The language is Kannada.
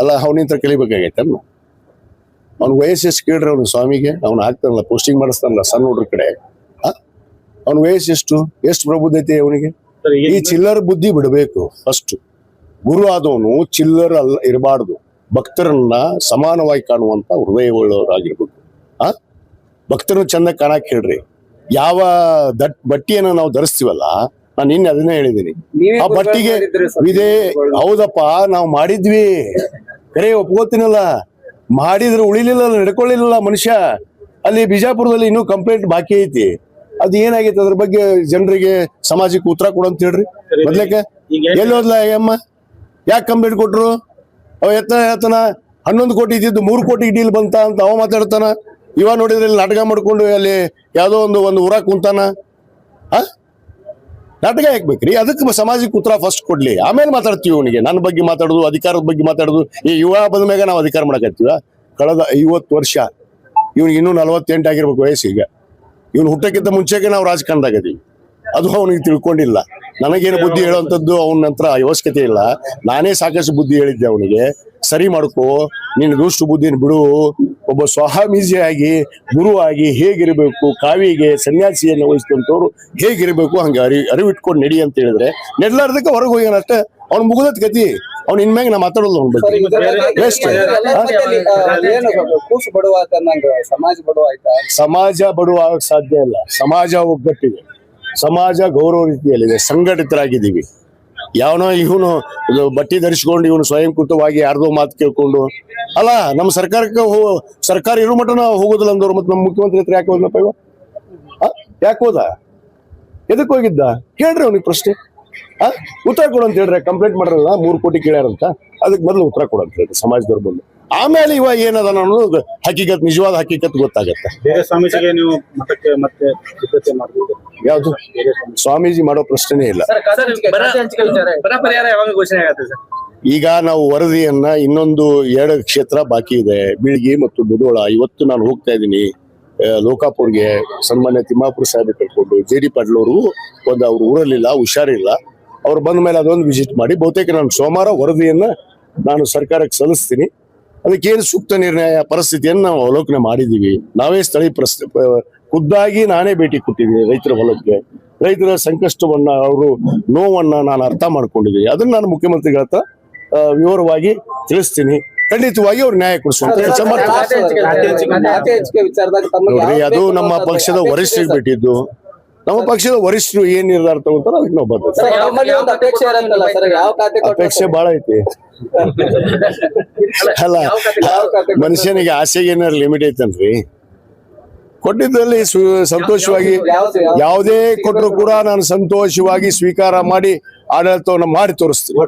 ಅಲ್ಲ ಅವನಿಂತ ಕಲಿಬೇಕಾಗೈತೆ ಅವ್ನ ವಯಸ್ಸು ಎಷ್ಟು ಕೇಳ್ರಿ ಅವ್ನು ಸ್ವಾಮಿಗೆ ಅವ್ನು ಹಾಕ್ತಾನಲ್ಲ ಪೋಸ್ಟಿಂಗ್ ಮಾಡಿಸ್ತಾನಲ್ಲ ಸಣ್ಣ ಹುಡ್ರ ಕಡೆ ಅವ್ನ ವಯಸ್ಸು ಎಷ್ಟು ಪ್ರಬುದ್ಧತೆ ಅವನಿಗೆ. ಈ ಚಿಲ್ಲರ್ ಬುದ್ಧಿ ಬಿಡಬೇಕು. ಫಸ್ಟ್ ಗುರು ಆದವನು ಚಿಲ್ಲರ್ ಅಲ್ಲ ಇರಬಾರ್ದು. ಭಕ್ತರನ್ನ ಸಮಾನವಾಗಿ ಕಾಣುವಂತ ಹೃದಯವುಳ್ಳವರಾಗಿರ್ಬೇಕು. ಭಕ್ತರನ್ನು ಚಂದ ಕಾಣಕ್ ಹೇಳ್ರಿ. ಯಾವ ಬಟ್ಟಿಯನ್ನು ನಾವು ಧರಿಸ್ತೀವಲ್ಲ, ನಾನು ನಿನ್ನೆ ಅದನ್ನೇ ಹೇಳಿದ್ದೀನಿ, ಆ ಬಟ್ಟಿಗೆ ಇದೇ ಹೌದಪ್ಪ ನಾವು ಮಾಡಿದ್ವಿ ಕರೆ ಒಪ್ಕೋತೀನಲ್ಲ, ಮಾಡಿದ್ರೆ ಉಳಿಲಿಲ್ಲ, ನಡ್ಕೊಳ್ಳಿಲ್ಲ ಮನುಷ್ಯ. ಅಲ್ಲಿ ಬಿಜಾಪುರದಲ್ಲಿ ಇನ್ನೂ ಕಂಪ್ಲೇಂಟ್ ಬಾಕಿ ಐತಿ. ಅದ್ ಏನಾಗೈತೆ ಅದ್ರ ಬಗ್ಗೆ ಜನರಿಗೆ ಸಮಾಜಕ್ಕೆ ಉತ್ತರ ಕೊಡಂತ ಹೇಳ್ರಿ. ಮೊದ್ಲೇಕ ಎಲ್ಲಿ ಹೋದ್ಲ ಅಮ್ಮ, ಯಾಕೆ ಕಂಪ್ಲೇಂಟ್ ಕೊಟ್ರು? ಅವ ಹೇಳ್ತಾನ 11 ಕೋಟಿ ಇದ್ದಿದ್ದು 3 ಕೋಟಿ ಡೀಲ್ ಬಂತ ಅಂತ ಅವ ಮಾತಾಡ್ತಾನ. ಇವ ನೋಡಿದ್ರೆ ಇಲ್ಲಿ ನಾಟಕ ಮಾಡ್ಕೊಂಡು ಅಲ್ಲಿ ಯಾವ್ದೋ ಒಂದು ಊರಾಗ ಕುಂತಾನ. ನಾಟಕ ಹಾಕ್ಬೇಕ್ರಿ. ಅದಕ್ಕೆ ಸಮಾಜಕ್ಕೆ ಉತ್ತರ ಫಸ್ಟ್ ಕೊಡ್ಲಿ, ಆಮೇಲೆ ಮಾತಾಡ್ತೀವಿ. ಅವನಿಗೆ ನನ್ನ ಬಗ್ಗೆ ಮಾತಾಡೋದು, ಅಧಿಕಾರದ ಬಗ್ಗೆ ಮಾತಾಡೋದು. ಈ ಯುವ ಬಂದ ಮ್ಯಾಗ ನಾವು ಅಧಿಕಾರ ಮಾಡಕತ್ತೀವ. ಕಳೆದ 50 ವರ್ಷ, ಇವ್ನಿಗೆ ಇನ್ನೂ 48 ಆಗಿರ್ಬೇಕು ವಯಸ್ಸೀಗ. ಇವ್ನು ಹುಟ್ಟಕ್ಕಿಂತ ಮುಂಚೆಗೆ ನಾವು ರಾಜಕಾರಣದಾಗದೀವಿ. ಅದು ಅವನಿಗೆ ತಿಳ್ಕೊಂಡಿಲ್ಲ. ನನಗೇನು ಬುದ್ಧಿ ಹೇಳುವಂಥದ್ದು ಅವನ ನಂತರ ಅವಶ್ಯಕತೆ ಇಲ್ಲ. ನಾನೇ ಸಾಕಷ್ಟು ಬುದ್ಧಿ ಹೇಳಿದ್ದೆ ಅವನಿಗೆ, ಸರಿ ಮಾಡ್ಕೋ, ನಿನ್ನ ದುಷ್ಟು ಬುದ್ಧಿನ ಬಿಡು, ಒಬ್ಬ ಸ್ವಾಮೀಜಿಯಾಗಿ ಗುರುವಾಗಿ ಹೇಗಿರಬೇಕು, ಕಾವಿಗೆ ಸನ್ಯಾಸಿಯನ್ನು ವಹಿಸಿದಂಥವ್ರು ಹೇಗಿರಬೇಕು ಹಂಗೆ ಅರಿವಿಟ್ಕೊಂಡು ನಡಿ ಅಂತ ಹೇಳಿದ್ರೆ ನೆಡ್ಲಾರ್ದಕ್ಕೆ ಹೊರಗೆ ಹೋಗ್ಯಾನ ಅಷ್ಟೇ. ಅವ್ನು ಮುಗಿದತ್ ಗತಿ. ಅವ್ನು ಇನ್ಮ್ಯಾಗ ನಾ ಮಾತಾಡೋದು ಅವ್ನ ಬಗ್ಗೆ. ಸಮಾಜ ಬಡವ ಆಗಕ್ ಸಾಧ್ಯ ಇಲ್ಲ. ಸಮಾಜ ಒಗ್ಗಟ್ಟಿದೆ, ಸಮಾಜ ಗೌರವ ರೀತಿಯಲ್ಲಿದೆ, ಸಂಘಟಿತರಾಗಿದ್ದೀವಿ. ಯಾವನೋ ಇವನು ಬಟ್ಟಿ ಧರಿಸ್ಕೊಂಡು ಇವನು ಸ್ವಯಂಕೃತವಾಗಿ ಯಾರ್ದೋ ಮಾತು ಕೇಳ್ಕೊಂಡು ಅಲ್ಲ, ನಮ್ಮ ಸರ್ಕಾರಕ್ಕೆ ಸರ್ಕಾರ ಇರೋ ಮಟ್ಟನ ಹೋಗೋದಿಲ್ಲ ಅಂದವ್ರು. ಮತ್ತೆ ನಮ್ಮ ಮುಖ್ಯಮಂತ್ರಿ ಹತ್ರ ಯಾಕೆ ಹೋದ್ನಪ್ಪ ಇವ? ಯಾಕೆ ಹೋದ? ಎದಕ್ ಹೋಗಿದ್ದ? ಕೇಳ್ರಿ ಅವ್ನಿಗೆ ಪ್ರಶ್ನೆ. ಉತ್ತರ ಕೊಡು ಅಂತ ಹೇಳ್ರಿ. ಕಂಪ್ಲೇಂಟ್ ಮಾಡ್ರಲ್ಲ 3 ಕೋಟಿ ಕೇಳ್ಯಾರಂತ, ಅದಕ್ಕೆ ಮೊದಲು ಉತ್ತರ ಕೊಡು ಅಂತ ಹೇಳ್ರಿ ಸಮಾಜದವ್ರ ಬಂದು. ಆಮೇಲೆ ಇವ ಏನದ ಅನ್ನೋದು ಹಕೀಕತ್, ನಿಜವಾದ ಹಕೀಕತ್ ಗೊತ್ತಾಗತ್ತೆ. ಯಾವ್ದು ಸ್ವಾಮೀಜಿ ಮಾಡೋ ಪ್ರಶ್ನೆನೇ ಇಲ್ಲ. ಈಗ ನಾವು ವರದಿಯನ್ನ ಇನ್ನೊಂದು 2 ಕ್ಷೇತ್ರ ಬಾಕಿ ಇದೆ, ಬೀಳ್ಗಿ ಮತ್ತು ಮುಧೋಳ. ಇವತ್ತು ನಾನು ಹೋಗ್ತಾ ಇದ್ದೀನಿ ಲೋಕಾಪುರ್ಗೆ, ಸನ್ಮಾನ್ಯ ತಿಮ್ಮಾಪುರ ಸಾಹೇಬ್ ಕರ್ಕೊಂಡು. JD ಪಾಟೀಲ್ ಅವರು ಅವ್ರ ಊರಲ್ಲಿಲ್ಲ, ಹುಷಾರಿಲ್ಲ. ಅವ್ರು ಬಂದ ಮೇಲೆ ಅದೊಂದು ವಿಸಿಟ್ ಮಾಡಿ ಬಹುತೇಕ ನಾನು ಸೋಮವಾರ ವರದಿಯನ್ನ ನಾನು ಸರ್ಕಾರಕ್ಕೆ ಸಲ್ಲಿಸ್ತೀನಿ. ಅದಕ್ಕೇನು ಸೂಕ್ತ ನಿರ್ಣಯ ಪರಿಸ್ಥಿತಿಯನ್ನು ನಾವು ಅವಲೋಕನೆ ಮಾಡಿದ್ದೀವಿ. ನಾವೇ ಸ್ಥಳೀಯ ಖುದ್ದಾಗಿ ನಾನೇ ಭೇಟಿ ಕೊಟ್ಟಿದ್ದೀನಿ ರೈತರ ಹೊಲಕ್ಕೆ. ರೈತರ ಸಂಕಷ್ಟವನ್ನ, ಅವರು ನೋವನ್ನ ನಾನು ಅರ್ಥ ಮಾಡ್ಕೊಂಡಿದ್ದೀನಿ. ಅದನ್ನ ನಾನು ಮುಖ್ಯಮಂತ್ರಿಗಳ ಹತ್ರ ವಿವರವಾಗಿ ತಿಳಿಸ್ತೀನಿ. ಖಂಡಿತವಾಗಿ ಅವ್ರು ನ್ಯಾಯ ಕೊಡಿಸುವಂತ ಕೆಲಸ ಮಾಡ್ತಾರೆ. ನೋಡ್ರಿ, ಅದು ನಮ್ಮ ಪಕ್ಷದ ವರಿಷ್ಠರಿಗೆ ಬಿಟ್ಟಿದ್ದು. ನಮ್ಮ ಪಕ್ಷದ ವರಿಷ್ಠರು ಏನ್ ನಿರ್ಧಾರ ತಗೊಂತಾರ ಅದಕ್ಕೆ ನಾವು ಬರ್ತೇವೆ. ಅಪೇಕ್ಷೆ ಬಹಳ ಐತಿ ಅಲ್ಲ, ಮನುಷ್ಯನಿಗೆ ಆಸೆಗೆ ಏನಾರು ಲಿಮಿಟ್ ಐತನ್ರಿ. ಕೊಟ್ಟಿದ್ದಲ್ಲಿ ಸಂತೋಷವಾಗಿ ಯಾವುದೇ ಕೊಟ್ಟರು ಕೂಡ ನಾನು ಸಂತೋಷವಾಗಿ ಸ್ವೀಕಾರ ಮಾಡಿ ಆಡಳಿತವನ್ನ ಮಾಡಿ ತೋರಿಸ್ತೀನಿ.